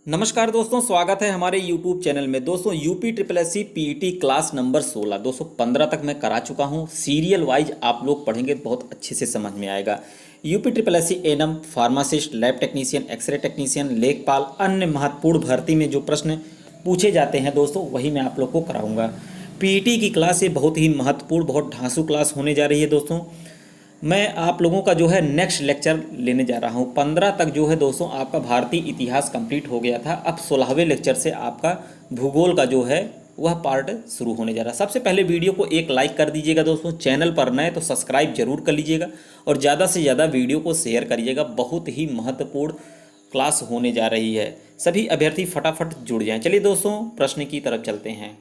नमस्कार दोस्तों, स्वागत है हमारे YouTube चैनल में। दोस्तों UP triple S C PET class number 16 215 तक मैं करा चुका हूं। सीरियल वाइज आप लोग पढ़ेंगे तो बहुत अच्छे से समझ में आएगा। UP triple S C ANM, pharmacist, lab technician, x-ray technician, लेखपाल, अन्य महत्वपूर्ण भर्ती में जो प्रश्न पूछे जाते हैं दोस्तों वही मैं आप लोग को कराऊंगा। पीईटी की क्लास ये बहुत ही महत्वपूर्ण, बहुत ढांसू क्लास होने जा रही है दोस्तों। मैं आप लोगों का जो है नेक्स्ट लेक्चर लेने जा रहा हूँ। 15 तक जो है दोस्तों आपका भारतीय इतिहास कंप्लीट हो गया था। अब 16वें लेक्चर से आपका भूगोल का जो है वह पार्ट शुरू होने जा रहा है। सबसे पहले वीडियो को एक लाइक कर दीजिएगा दोस्तों। चैनल पर नए तो सब्सक्राइब जरूर कर लीजिएगा और ज़्यादा से ज़्यादा वीडियो को शेयर करिएगा। बहुत ही महत्वपूर्ण क्लास होने जा रही है। सभी अभ्यर्थी फटाफट जुड़ जाएं। चलिए दोस्तों प्रश्न की तरफ चलते हैं।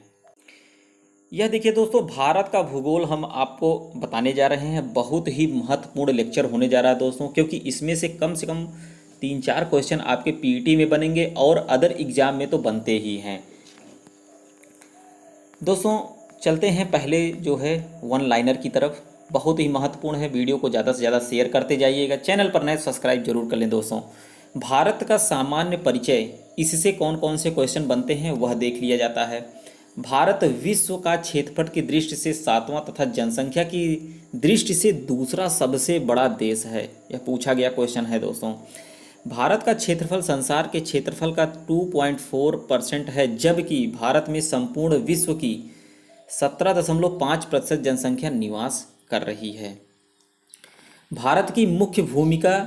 यह देखिए दोस्तों, भारत का भूगोल हम आपको बताने जा रहे हैं। बहुत ही महत्वपूर्ण लेक्चर होने जा रहा है दोस्तों, क्योंकि इसमें से कम 3-4 क्वेश्चन आपके पीईटी में बनेंगे और अदर एग्जाम में तो बनते ही हैं दोस्तों। चलते हैं पहले जो है वन लाइनर की तरफ। बहुत ही महत्वपूर्ण है, वीडियो को ज़्यादा से ज़्यादा शेयर करते जाइएगा। चैनल पर नए सब्सक्राइब जरूर कर लें दोस्तों। भारत का सामान्य परिचय, इससे कौन कौन से क्वेश्चन बनते हैं वह देख लिया जाता है। भारत विश्व का क्षेत्रफल की दृष्टि से 7वां तथा जनसंख्या की दृष्टि से दूसरा सबसे बड़ा देश है। यह पूछा गया क्वेश्चन है दोस्तों। भारत का क्षेत्रफल संसार के क्षेत्रफल का 2.4% है, जबकि भारत में संपूर्ण विश्व की 17.5% जनसंख्या निवास कर रही है। भारत की मुख्य भूमिका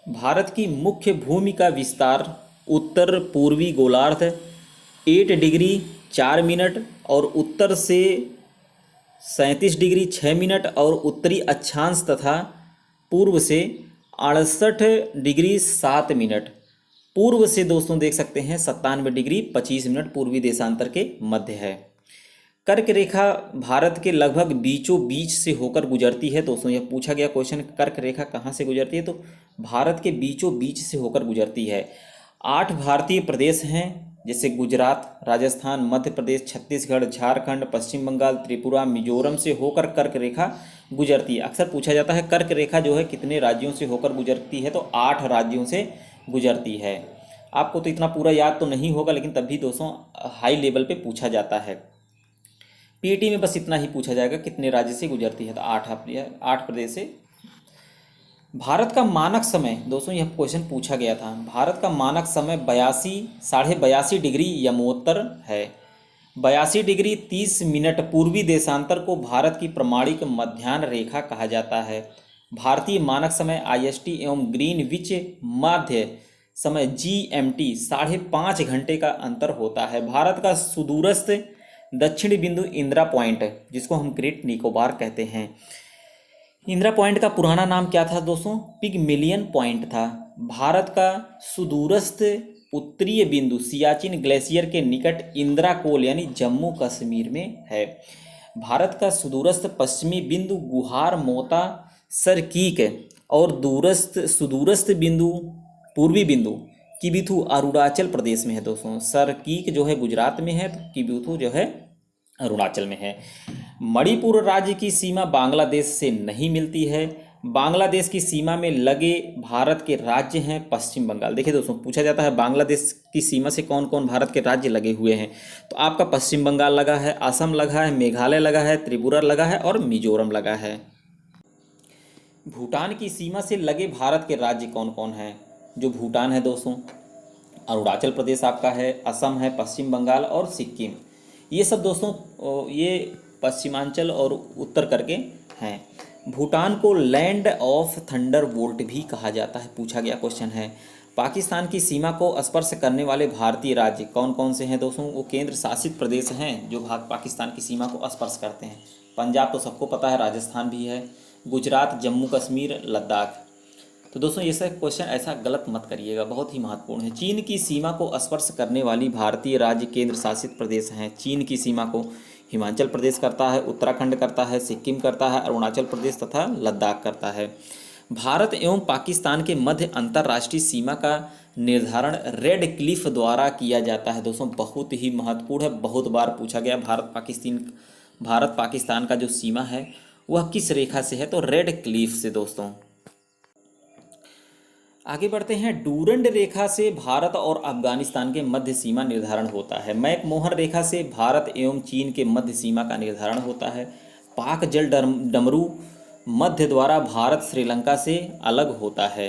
भारत की मुख्य भूमि का विस्तार उत्तर पूर्वी गोलार्ध 8 डिग्री 4 मिनट और उत्तर से 37 डिग्री 6 मिनट और उत्तरी अक्षांश तथा पूर्व से 68 डिग्री 7 मिनट, पूर्व से दोस्तों देख सकते हैं 97 डिग्री 25 मिनट पूर्वी देशांतर के मध्य है। कर्क रेखा भारत के लगभग बीचों बीच से होकर गुजरती है दोस्तों। यह पूछा गया क्वेश्चन, कर्क रेखा कहाँ से गुजरती है, तो भारत के बीचों बीच से होकर गुजरती है। 8 भारतीय प्रदेश हैं, जैसे गुजरात, राजस्थान, मध्य प्रदेश, छत्तीसगढ़, झारखंड, पश्चिम बंगाल, त्रिपुरा, मिजोरम से होकर कर्क रेखा गुजरती है। अक्सर पूछा जाता है कर्क रेखा जो है कितने राज्यों से होकर गुजरती है, तो 8 राज्यों से गुजरती है। आपको तो इतना पूरा याद तो नहीं होगा, लेकिन तब भी दोस्तों हाई लेवल पे पूछा जाता है। पीईटी में बस इतना ही पूछा जाएगा कितने राज्य से गुजरती है, तो 8 प्रदेश से। भारत का मानक समय दोस्तों, यह क्वेश्चन पूछा गया था। भारत का मानक समय 82 डिग्री यमोत्तर है। 82 डिग्री 30 मिनट पूर्वी देशांतर को भारत की प्रमाणिक मध्याह्न रेखा कहा जाता है। भारतीय मानक समय आईएसटी एवं ग्रीनविच माध्य समय जीएमटी 5.5 घंटे का अंतर होता है। भारत का सुदूरस्थ दक्षिणी बिंदु इंदिरा पॉइंट, जिसको हम ग्रेट निकोबार कहते हैं। इंदिरा पॉइंट का पुराना नाम क्या था दोस्तों? पिगमिलियन पॉइंट था। भारत का सुदूरस्थ उत्तरीय बिंदु सियाचिन ग्लेशियर के निकट इंदिरा कोल यानी जम्मू कश्मीर में है। भारत का सुदूरस्थ पश्चिमी बिंदु गुहार मोता सरकीक और सुदूरस्थ बिंदु पूर्वी बिंदु किबिथु अरुणाचल प्रदेश में है दोस्तों। सरकीक जो है गुजरात में है, तो किबिथु जो है अरुणाचल में है। मणिपुर राज्य की सीमा बांग्लादेश से नहीं मिलती है। बांग्लादेश की सीमा में लगे भारत के राज्य हैं पश्चिम बंगाल। देखिए दोस्तों, पूछा जाता है बांग्लादेश की सीमा से कौन कौन भारत के राज्य लगे हुए हैं, तो आपका पश्चिम बंगाल लगा है, असम लगा है, मेघालय लगा है, त्रिपुरा लगा है और मिजोरम लगा है। भूटान की सीमा से लगे भारत के राज्य कौन कौन हैं? जो भूटान है दोस्तों, अरुणाचल प्रदेश आपका है, असम है, पश्चिम बंगाल और सिक्किम। ये सब दोस्तों ये पश्चिमांचल और उत्तर करके हैं। भूटान को लैंड ऑफ थंडर बोल्ट भी कहा जाता है, पूछा गया क्वेश्चन है। पाकिस्तान की सीमा को स्पर्श करने वाले भारतीय राज्य कौन कौन से हैं दोस्तों? वो केंद्र शासित प्रदेश हैं जो पाकिस्तान की सीमा को स्पर्श करते हैं। पंजाब तो सबको पता है, राजस्थान भी है, गुजरात, जम्मू कश्मीर, लद्दाख। तो दोस्तों ये सब क्वेश्चन ऐसा गलत मत करिएगा, बहुत ही महत्वपूर्ण है। चीन की सीमा को स्पर्श करने वाली भारतीय राज्य केंद्र शासित प्रदेश हैं। चीन की सीमा को हिमाचल प्रदेश करता है, उत्तराखंड करता है, सिक्किम करता है, अरुणाचल प्रदेश तथा लद्दाख करता है। भारत एवं पाकिस्तान के मध्य अंतर्राष्ट्रीय सीमा का निर्धारण रेड क्लिफ द्वारा किया जाता है दोस्तों। बहुत ही महत्वपूर्ण है, बहुत बार पूछा गया। भारत पाकिस्तान का जो सीमा है वह किस रेखा से है, तो रेड क्लिफ से दोस्तों। आगे बढ़ते हैं। डूरंड रेखा से भारत और अफगानिस्तान के मध्य सीमा निर्धारण होता है। मैकमोहन रेखा से भारत एवं चीन के मध्य सीमा का निर्धारण होता है। पाक जल डमरू मध्य द्वारा भारत श्रीलंका से अलग होता है।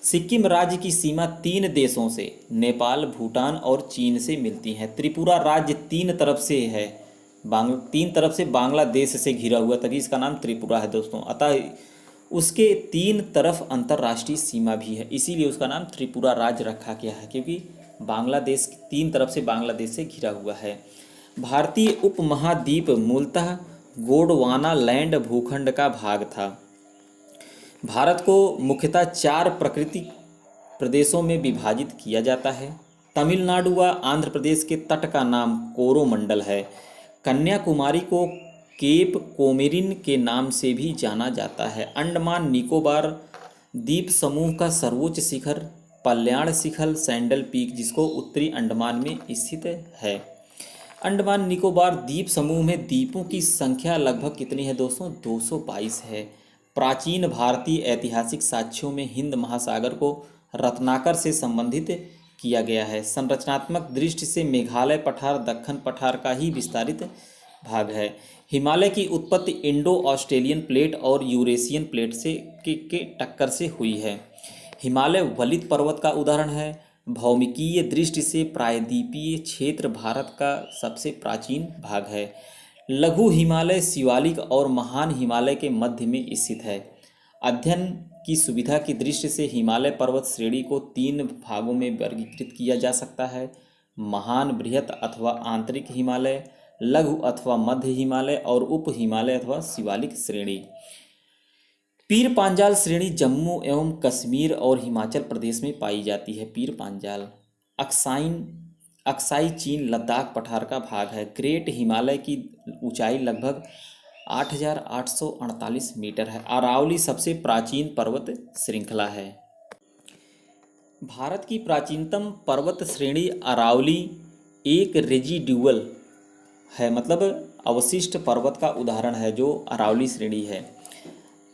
सिक्किम राज्य की सीमा तीन देशों से नेपाल, भूटान और चीन से मिलती है। त्रिपुरा राज्य तीन तरफ से है, तीन तरफ से बांग्लादेश से घिरा हुआ, तभी इसका नाम त्रिपुरा है दोस्तों। अतः उसके तीन तरफ अंतर्राष्ट्रीय सीमा भी है, इसीलिए उसका नाम त्रिपुरा राज्य रखा गया है, क्योंकि बांग्लादेश तीन तरफ से बांग्लादेश से घिरा हुआ है। भारतीय उपमहाद्वीप मूलतः गोंडवाना लैंड भूखंड का भाग था। भारत को मुख्यतः चार प्राकृतिक प्रदेशों में विभाजित किया जाता है। तमिलनाडु व आंध्र प्रदेश के तट का नाम कोरोमंडल है। कन्याकुमारी को केप कोमेरिन के नाम से भी जाना जाता है। अंडमान निकोबार द्वीप समूह का सर्वोच्च शिखर कल्याण शिखर सैंडल पीक, जिसको उत्तरी अंडमान में स्थित है। अंडमान निकोबार द्वीप समूह में द्वीपों की संख्या लगभग कितनी है दोस्तों? 222 है। प्राचीन भारतीय ऐतिहासिक साक्ष्यों में हिंद महासागर को रत्नाकर से संबंधित किया गया है। संरचनात्मक दृष्टि से मेघालय पठार दक्कन पठार का ही विस्तारित भाग है। हिमालय की उत्पत्ति इंडो ऑस्ट्रेलियन प्लेट और यूरेशियन प्लेट से के टक्कर से हुई है। हिमालय वलित पर्वत का उदाहरण है। भौमिकीय दृष्टि से प्रायद्वीपीय क्षेत्र भारत का सबसे प्राचीन भाग है। लघु हिमालय शिवालिक और महान हिमालय के मध्य में स्थित है। अध्ययन की सुविधा की दृष्टि से हिमालय पर्वत श्रेणी को तीन भागों में वर्गीकृत किया जा सकता है: महान, बृहत अथवा आंतरिक हिमालय, लघु अथवा मध्य हिमालय और उप हिमालय अथवा शिवालिक श्रेणी। पीर पांजाल श्रेणी जम्मू एवं कश्मीर और हिमाचल प्रदेश में पाई जाती है। पीर पांजाल अक्साई चीन लद्दाख पठार का भाग है। ग्रेट हिमालय की ऊंचाई लगभग 8,848 मीटर है। अरावली सबसे प्राचीन पर्वत श्रृंखला है। भारत की प्राचीनतम पर्वत श्रेणी अरावली एक रेजिड्यूअल है, मतलब अवशिष्ट पर्वत का उदाहरण है जो अरावली श्रेणी है।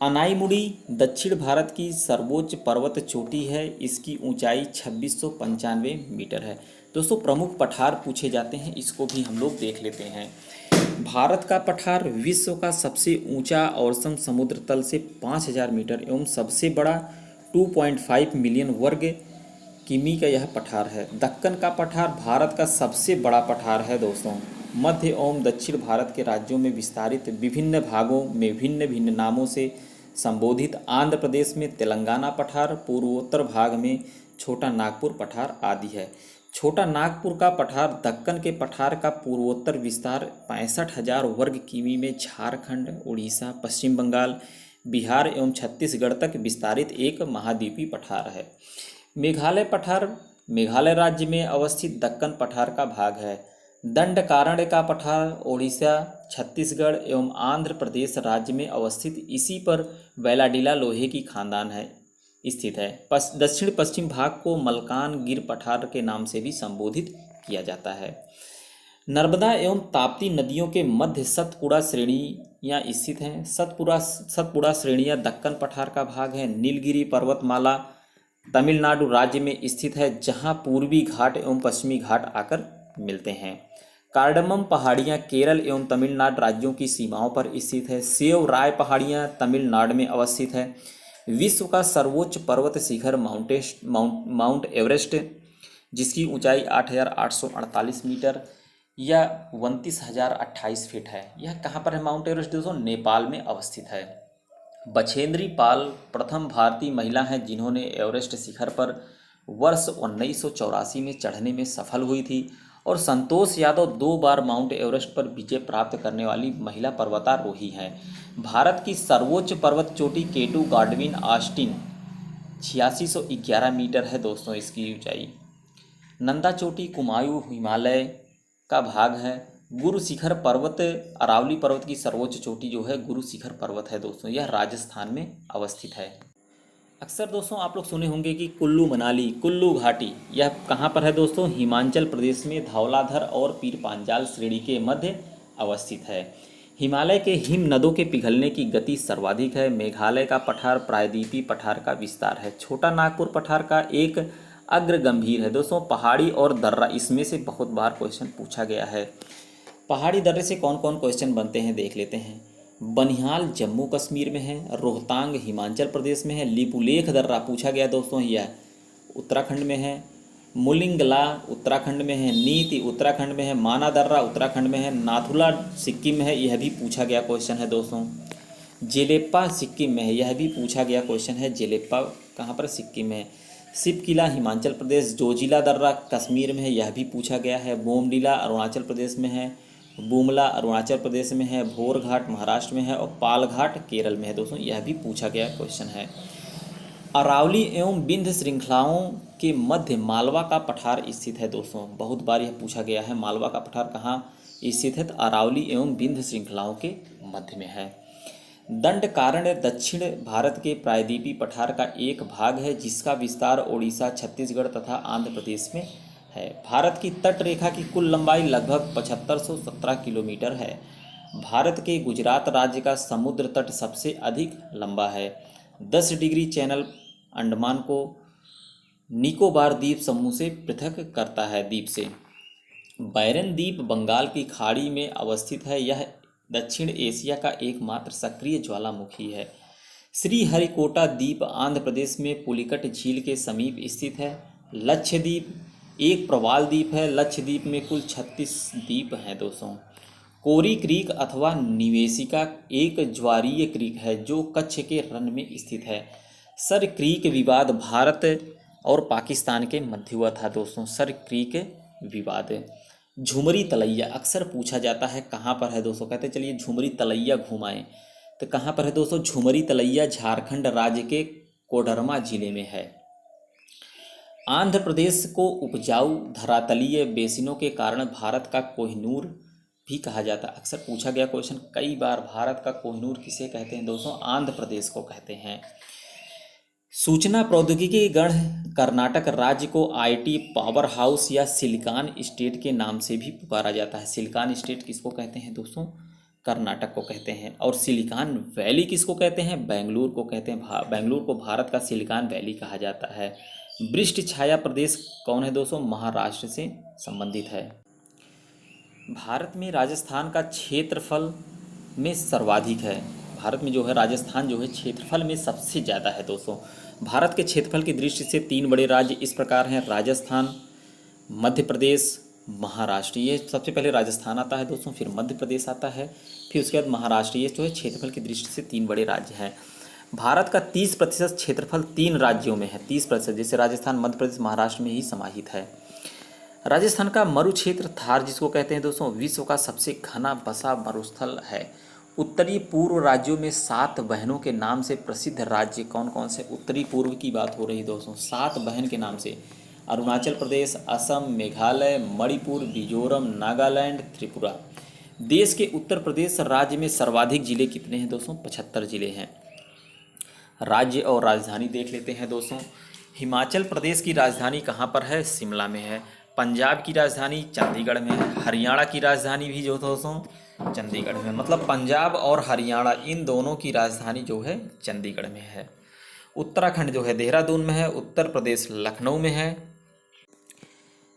अनाईमुड़ी दक्षिण भारत की सर्वोच्च पर्वत चोटी है। इसकी ऊंचाई 2695 मीटर है। दोस्तों प्रमुख पठार पूछे जाते हैं, इसको भी हम लोग देख लेते हैं। भारत का पठार विश्व का सबसे ऊंचा औसतन समुद्र तल से 5000 मीटर एवं सबसे बड़ा 2.5 मिलियन वर्ग किमी का यह पठार है। दक्कन का पठार भारत का सबसे बड़ा पठार है दोस्तों। मध्य एवं दक्षिण भारत के राज्यों में विस्तारित, विभिन्न भागों में भिन्न भिन्न नामों से संबोधित। आंध्र प्रदेश में तेलंगाना पठार, पूर्वोत्तर भाग में छोटा नागपुर पठार आदि है। छोटा नागपुर का पठार दक्कन के पठार का पूर्वोत्तर विस्तार 65,000 वर्ग किमी में झारखंड, उड़ीसा, पश्चिम बंगाल, बिहार एवं छत्तीसगढ़ तक विस्तारित एक महाद्वीपीय पठार है। मेघालय पठार मेघालय राज्य में अवस्थित दक्कन पठार का भाग है। दंडकारण्य का पठार ओडिशा, छत्तीसगढ़ एवं आंध्र प्रदेश राज्य में अवस्थित इसी पर वेलाडिला लोहे की खानदान है स्थित है। दक्षिण पश्चिम भाग को मलकान गिर पठार के नाम से भी संबोधित किया जाता है। नर्मदा एवं ताप्ती नदियों के मध्य सतपुड़ा श्रेणियाँ स्थित हैं। सतपुड़ा श्रेणियाँ दक्कन पठार का भाग है। नीलगिरी पर्वतमाला तमिलनाडु राज्य में स्थित है, जहाँ पूर्वी घाट एवं पश्चिमी घाट आकर मिलते हैं। कार्डमम पहाड़ियाँ केरल एवं तमिलनाडु राज्यों की सीमाओं पर स्थित है। सेव राय पहाड़ियाँ तमिलनाडु में अवस्थित है। विश्व का सर्वोच्च पर्वत शिखर माउंट एवरेस्ट, जिसकी ऊंचाई 8,848 मीटर या 29,028 फीट है। यह कहाँ पर है माउंट एवरेस्ट दोस्तों? नेपाल में अवस्थित है। बछेंद्री पाल प्रथम भारतीय महिला हैं जिन्होंने एवरेस्ट शिखर पर वर्ष 1984 में चढ़ने में सफल हुई थी, और संतोष यादव 2 बार माउंट एवरेस्ट पर विजय प्राप्त करने वाली महिला पर्वतारोही हैं। भारत की सर्वोच्च पर्वत चोटी केटू गार्डविन ऑस्टिन 8611 मीटर है दोस्तों इसकी ऊंचाई। नंदा चोटी कुमायूं हिमालय का भाग है। गुरु शिखर पर्वत अरावली पर्वत की सर्वोच्च चोटी जो है गुरु शिखर पर्वत है दोस्तों, यह राजस्थान में अवस्थित है। अक्सर दोस्तों आप लोग सुने होंगे कि कुल्लू मनाली, कुल्लू घाटी, यह कहाँ पर है दोस्तों? हिमाचल प्रदेश में धौलाधर और पीर पांजाल श्रेणी के मध्य अवस्थित है। हिमालय के हिम नदों के पिघलने की गति सर्वाधिक है। मेघालय का पठार प्रायद्वीपीय पठार का विस्तार है। छोटा नागपुर पठार का एक अग्र गंभीर है। दोस्तों पहाड़ी और दर्रा इसमें से बहुत बार क्वेश्चन पूछा गया है। पहाड़ी दर्रे से कौन कौन क्वेश्चन बनते हैं देख लेते हैं। बनिहाल जम्मू कश्मीर में है, रोहतांग हिमाचल प्रदेश में है, लिपुलेख दर्रा पूछा गया दोस्तों यह उत्तराखंड में है, मुलिंगला उत्तराखंड में है, नीति उत्तराखंड में है, माना दर्रा उत्तराखंड में है, नाथुला सिक्किम में है, यह भी पूछा गया क्वेश्चन है दोस्तों। जेलेप्पा सिक्किम में है, यह भी पूछा गया क्वेश्चन है। जेलेप्पा कहाँ पर? सिक्किम में है। सिपकिला हिमाचल प्रदेश, जोजिला दर्रा कश्मीर में है, यह भी पूछा गया है। बोमडीला अरुणाचल प्रदेश में है, बूमला अरुणाचल प्रदेश में है, भोर घाट महाराष्ट्र में है और पालघाट केरल में है दोस्तों, यह भी पूछा गया क्वेश्चन है। अरावली एवं विंध्य श्रृंखलाओं के मध्य मालवा का पठार स्थित है दोस्तों, बहुत बार यह पूछा गया है। मालवा का पठार कहाँ स्थित है? तो अरावली एवं विंध्य श्रृंखलाओं के मध्य में है। दंडकारण्य दक्षिण भारत के प्रायद्वीपीय पठार का एक भाग है जिसका विस्तार ओडिशा, छत्तीसगढ़ तथा आंध्र प्रदेश में है। भारत की तट रेखा की कुल लंबाई लगभग 7517 किलोमीटर है। भारत के गुजरात राज्य का समुद्र तट सबसे अधिक लंबा है। 10 डिग्री चैनल अंडमान को निकोबार द्वीप समूह से पृथक करता है। द्वीप से बैरन द्वीप बंगाल की खाड़ी में अवस्थित है। यह दक्षिण एशिया का एकमात्र सक्रिय ज्वालामुखी है। श्रीहरिकोटा द्वीप आंध्र प्रदेश में पुलिकट झील के समीप स्थित है। लक्षद्वीप एक प्रवाल द्वीप है। लक्षद्वीप में कुल 36 द्वीप हैं दोस्तों। कोरी क्रीक अथवा निवेशिका एक ज्वारीय क्रीक है जो कच्छ के रन में स्थित है। सर क्रीक विवाद भारत और पाकिस्तान के मध्य हुआ था दोस्तों। सर क्रीक विवाद। झुमरी तलैया अक्सर पूछा जाता है, कहाँ पर है दोस्तों? कहते चलिए झुमरी तलैया घुमाएं, तो कहाँ पर है दोस्तों? झुमरी तलैया झारखंड राज्य के कोडरमा जिले में है। आंध्र प्रदेश को उपजाऊ धरातलीय बेसिनों के कारण भारत का कोहिनूर भी कहा जाता है। अक्सर पूछा गया क्वेश्चन कई बार, भारत का कोहिनूर किसे कहते हैं दोस्तों? आंध्र प्रदेश को कहते हैं। सूचना प्रौद्योगिकी गण कर्नाटक राज्य को आईटी पावर हाउस या सिलिकॉन स्टेट के नाम से भी पुकारा जाता है। सिलिकॉन स्टेट किसको कहते हैं दोस्तों? कर्नाटक को कहते हैं। और सिलिकॉन वैली किसको कहते हैं? बेंगलुरु को कहते हैं। बेंगलुरु को भारत का सिलिकॉन वैली कहा जाता है। वृष्टि छाया प्रदेश कौन है दोस्तों? महाराष्ट्र से संबंधित है। भारत में राजस्थान का क्षेत्रफल में सर्वाधिक है। भारत में जो है राजस्थान जो है क्षेत्रफल में सबसे ज़्यादा है दोस्तों। भारत के क्षेत्रफल की दृष्टि से 3 बड़े राज्य इस प्रकार हैं, राजस्थान, मध्य प्रदेश, महाराष्ट्र। ये सबसे पहले राजस्थान आता है दोस्तों, फिर मध्य प्रदेश आता है, फिर उसके बाद महाराष्ट्र। ये जो है क्षेत्रफल की दृष्टि से 3 बड़े राज्य हैं। भारत का 30% क्षेत्रफल 3 राज्यों में है। 30% जैसे राजस्थान, मध्य प्रदेश, महाराष्ट्र में ही समाहित है। राजस्थान का मरु क्षेत्र थार जिसको कहते हैं दोस्तों, विश्व का सबसे घना बसा मरुस्थल है। उत्तरी पूर्व राज्यों में 7 बहनों के नाम से प्रसिद्ध राज्य कौन कौन से? उत्तरी पूर्व की बात हो रही दोस्तों, 7 बहन के नाम से अरुणाचल प्रदेश, असम, मेघालय, मणिपुर, मिजोरम, नागालैंड, त्रिपुरा। देश के उत्तर प्रदेश राज्य में सर्वाधिक जिले कितने हैं दोस्तों? 75 जिले हैं। राज्य और राजधानी देख लेते हैं दोस्तों। हिमाचल प्रदेश की राजधानी कहाँ पर है? शिमला में है। पंजाब की राजधानी चंडीगढ़ में है। हरियाणा की राजधानी भी जो दोस्तों चंडीगढ़ में, मतलब पंजाब और हरियाणा इन दोनों की राजधानी जो है चंडीगढ़ में है। उत्तराखंड जो है देहरादून में है। उत्तर प्रदेश लखनऊ में है।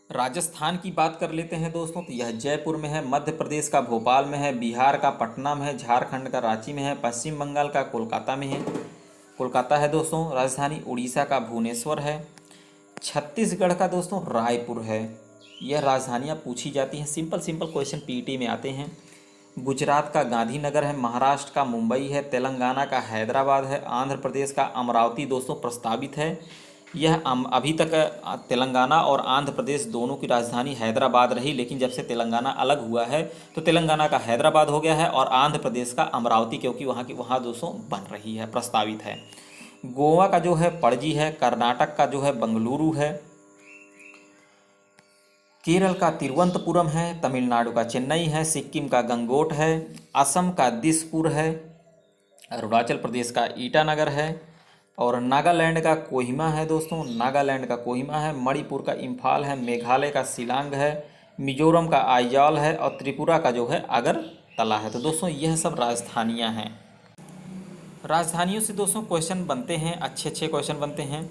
राजस्थान की बात कर लेते हैं दोस्तों, तो यह जयपुर में है। मध्य प्रदेश का भोपाल में है। बिहार का पटना में है। झारखंड का रांची में है। पश्चिम बंगाल का कोलकाता में है। कोलकाता है दोस्तों राजधानी। उड़ीसा का भुवनेश्वर है। छत्तीसगढ़ का दोस्तों रायपुर है। यह राजधानियाँ पूछी जाती हैं। सिंपल क्वेश्चन पीटी में आते हैं। गुजरात का गांधीनगर है। महाराष्ट्र का मुंबई है। तेलंगाना का हैदराबाद है। आंध्र प्रदेश का अमरावती दोस्तों प्रस्तावित है। यह अभी तक तेलंगाना और आंध्र प्रदेश दोनों की राजधानी हैदराबाद रही, लेकिन जब से तेलंगाना अलग हुआ है तो तेलंगाना का हैदराबाद हो गया है और आंध्र प्रदेश का अमरावती, क्योंकि वहाँ दोस्तों बन रही है, प्रस्तावित है। गोवा का जो है पणजी है। कर्नाटक का जो है बेंगलुरु है। केरल का तिरुवनंतपुरम है। तमिलनाडु का चेन्नई है। सिक्किम का गंगोट है। असम का दिसपुर है। अरुणाचल प्रदेश का ईटानगर है और नागालैंड का कोहिमा है दोस्तों। नागालैंड का कोहिमा है। मणिपुर का इम्फाल है। मेघालय का शिलांग है। मिजोरम का आइजॉल है और त्रिपुरा का जो है अगरतला तला है। तो दोस्तों यह सब राजधानियाँ हैं। राजधानियों से दोस्तों क्वेश्चन बनते हैं, अच्छे अच्छे क्वेश्चन बनते हैं।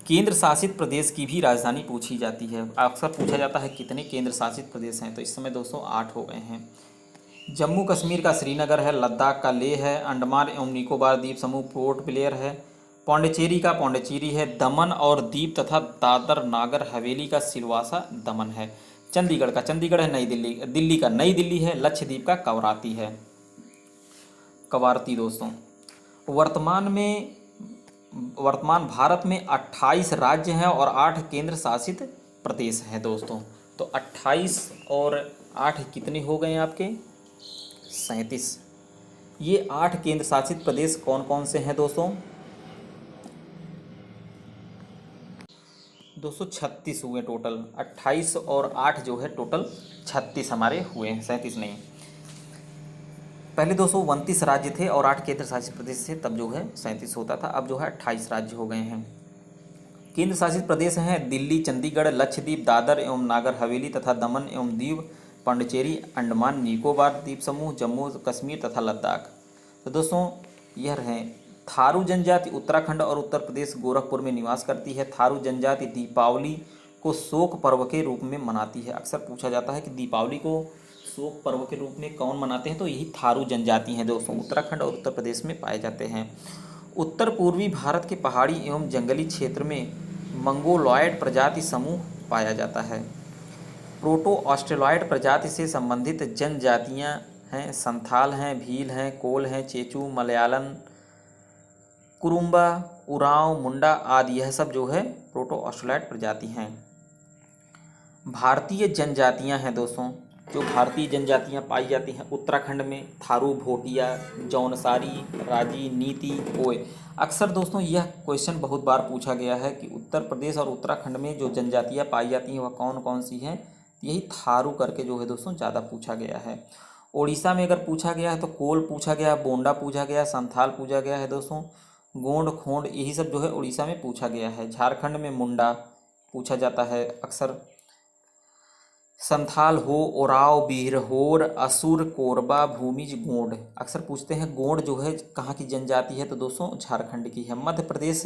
केंद्र शासित प्रदेश की भी राजधानी पूछी जाती है। अक्सर पूछा जाता है कितने केंद्र शासित प्रदेश हैं, तो इस समय दोस्तों 8 हो गए हैं। जम्मू कश्मीर का श्रीनगर है, लद्दाख का लेह है, अंडमान एवं निकोबार द्वीप समूह पोर्ट ब्लेयर है, पौंडीचेरी का पौंडीचेरी है, दमन और दीप तथा दादर नागर हवेली का सिलवासा दमन है, चंडीगढ़ का चंडीगढ़ है, नई दिल्ली दिल्ली का नई दिल्ली है, लक्षद्वीप का कवराती है, कवारती। दोस्तों वर्तमान भारत में 28 राज्य हैं और 8 केंद्र शासित प्रदेश हैं दोस्तों। तो 28 और 8 कितने हो गए आपके? 37। ये 8 केंद्र शासित प्रदेश कौन कौन से हैं दोस्तों? 36 हुए टोटल। 28 और 8 जो है टोटल 36 हमारे हुए हैं, 37 नहीं। पहले 229 राज्य थे और 8 केंद्र शासित प्रदेश थे, तब जो है 37 होता था। अब जो है 28 राज्य हो गए हैं। केंद्र शासित प्रदेश हैं दिल्ली, चंडीगढ़, लक्षद्वीप, दादर एवं नागर हवेली तथा दमन एवं दीव, पांडिचेरी, अंडमान निकोबार द्वीप समूह, जम्मू कश्मीर तथा लद्दाख। तो दोस्तों यह रहे। थारू जनजाति उत्तराखंड और उत्तर प्रदेश गोरखपुर में निवास करती है। थारू जनजाति दीपावली को शोक पर्व के रूप में मनाती है। अक्सर पूछा जाता है कि दीपावली को शोक पर्व के रूप में कौन मनाते हैं, तो यही थारू जनजाति हैं दोस्तों, उत्तराखंड और उत्तर प्रदेश में पाए जाते हैं। उत्तर पूर्वी भारत के पहाड़ी एवं जंगली क्षेत्र में मंगोलॉयड प्रजाति समूह पाया जाता है। प्रोटो ऑस्ट्रेलॉयड प्रजाति से संबंधित जनजातियां हैं संथाल हैं, भील हैं, कोल हैं, चेचू, मलयालन, कुरुम्बा, उरांव, मुंडा आदि। यह सब जो है प्रोटो ऑस्ट्रेलॉयड प्रजाति हैं। भारतीय जनजातियां हैं दोस्तों, जो भारतीय जनजातियां पाई जाती हैं उत्तराखंड में, थारू, भोटिया, जौनसारी, राजी, नीति, कोय। अक्सर दोस्तों यह क्वेश्चन बहुत बार पूछा गया है कि उत्तर प्रदेश और उत्तराखंड में जो जनजातियां पाई जाती हैं वह कौन कौन सी हैं। यही थारू करके जो है दोस्तों ज़्यादा पूछा गया है। उड़ीसा में अगर पूछा गया है तो कोल पूछा गया, बोंडा पूछा गया, संथाल पूछा गया है दोस्तों, गोंड, खोंड, यही सब जो है उड़ीसा में पूछा गया है। झारखंड में मुंडा पूछा जाता है अक्सर। संथाल हो, ओराव, बिरहोर, असुर, कोरबा, भूमिज, गोंड। अक्सर पूछते हैं गोंड जो है कहाँ की जनजाति है, तो दोस्तों झारखंड की है। मध्य प्रदेश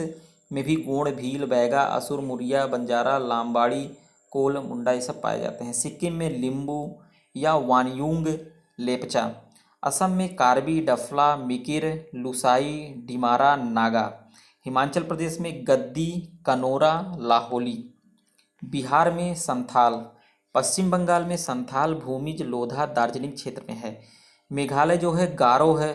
में भी गोंड, भील, बैगा, असुर, मुरिया, बंजारा, लामबाड़ी, कोल, मुंडा ये सब पाए जाते हैं। सिक्किम में लिम्बू या वानयुंग, लेपचा। असम में कार्बी, डफला, मिकिर, लुसाई, डिमारा, नागा। हिमाचल प्रदेश में गद्दी, कनोरा, लाहौली। बिहार में संथाल। पश्चिम बंगाल में संथाल, भूमिज, लोधा, दार्जिलिंग क्षेत्र में है। मेघालय जो है गारो है।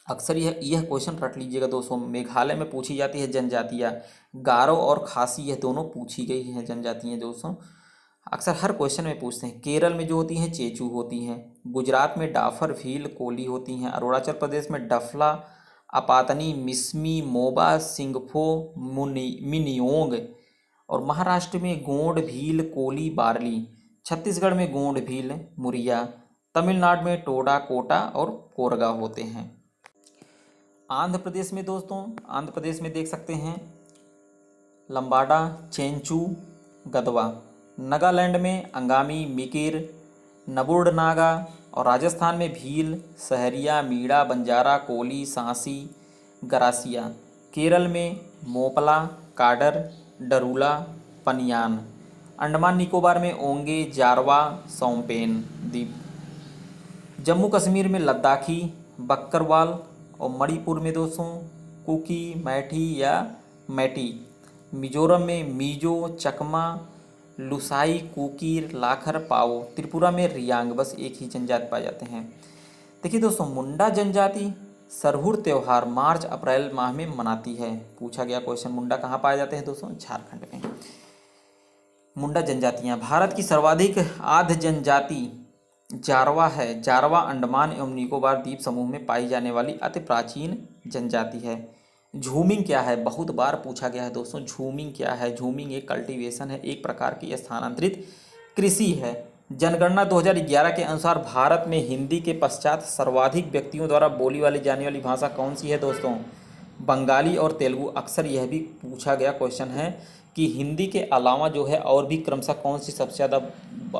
अक्सर यह क्वेश्चन रट लीजिएगा दोस्तों, मेघालय में पूछी जाती है जनजातियाँ। गारो और खासी यह दोनों पूछी गई हैं जनजातियाँ दोस्तों, अक्सर हर क्वेश्चन में पूछते हैं। केरल में जो होती हैं चेचू होती हैं। गुजरात में डाफर, भील, कोली होती हैं। अरुणाचल प्रदेश में डफला, अपातनी, मिसमी, मोबा, सिंगफो, मिनियोंग। और महाराष्ट्र में गोंड, भील, कोली, बारली। छत्तीसगढ़ में गोंड, भील, मुरिया। तमिलनाडु में टोडा, कोटा और कोरगा होते हैं। आंध्र प्रदेश में दोस्तों, आंध्र प्रदेश में देख सकते हैं लंबाडा, चेंचू, गदवा। नागालैंड में अंगामी, मिकिर, नबुर्ड नागा। और राजस्थान में भील, सहरिया, मीणा, बंजारा, कोली, सांसी, गरासिया। केरल में मोपला, काडर, डरूला, पनियान। अंडमान निकोबार में ओंगे, जारवा, सोमपेन द्वीप। जम्मू कश्मीर में लद्दाखी, बक्करवाल। और मणिपुर में दोस्तों कुकी, मैठी या मैटी। मिजोरम में मीजो, चकमा, लुसाई, कुकीर, लाखर, पाओ। त्रिपुरा में रियांग। बस एक ही जनजाति पाए जाते हैं। देखिए दोस्तों, मुंडा जनजाति सरहुर त्यौहार मार्च अप्रैल माह में मनाती है। पूछा गया क्वेश्चन, मुंडा कहाँ पाए जाते हैं दोस्तों? झारखंड में। मुंडा जनजातियाँ। भारत की सर्वाधिक आद्य जनजाति जारवा है। जारवा अंडमान एवं निकोबार द्वीप समूह में पाई जाने वाली अति प्राचीन जनजाति है। झूमिंग क्या है? बहुत बार पूछा गया है दोस्तों, झूमिंग क्या है? झूमिंग एक कल्टीवेशन है, एक प्रकार की स्थानांतरित कृषि है। जनगणना 2011 के अनुसार भारत में हिंदी के पश्चात सर्वाधिक व्यक्तियों द्वारा बोली वाली जाने वाली भाषा कौन सी है दोस्तों? बंगाली और तेलुगु। अक्सर यह भी पूछा गया क्वेश्चन है कि हिंदी के अलावा जो है और भी क्रमशः कौन सी सबसे ज़्यादा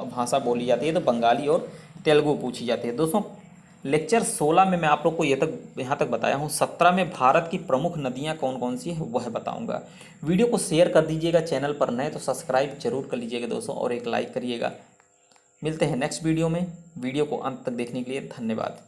भाषा बोली जाती है, तो बंगाली और तेलुगु पूछी जाती है दोस्तों। लेक्चर 16 में मैं आप लोग को यहाँ तक बताया हूँ। 17 में भारत की प्रमुख नदियाँ कौन कौन सी हैं वह बताऊँगा। वीडियो को शेयर कर दीजिएगा, चैनल पर नए तो सब्सक्राइब जरूर कर लीजिएगा दोस्तों, और एक लाइक करिएगा। मिलते हैं नेक्स्ट वीडियो में। वीडियो को अंत तक देखने के लिए धन्यवाद।